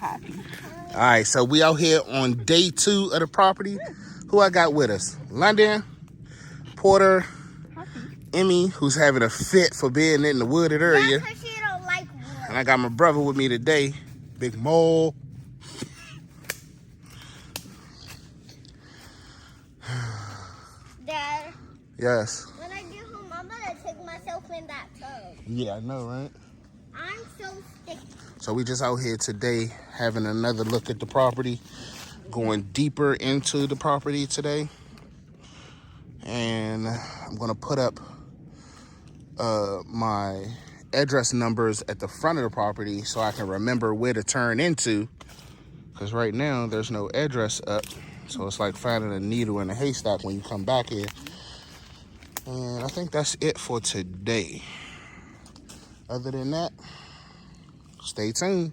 All right, so we out here on day 2 of the property. Who I got with us? London, Porter, Emmy, who's having a fit for being in the wooded area. That's 'cause she don't like wood. And I got my brother with me today, Big Mole. Dad, Yes. when I get home, I'm gonna take myself in that tub. Yeah, I know, right? I'm so sticky. So we just out here today having another look at the property, going deeper into the property today. And I'm gonna put up my address numbers at the front of the property so I can remember where to turn into, because right now there's no address up, so it's like finding a needle in a haystack when you come back here. And I think that's it for today. Other than that, stay tuned.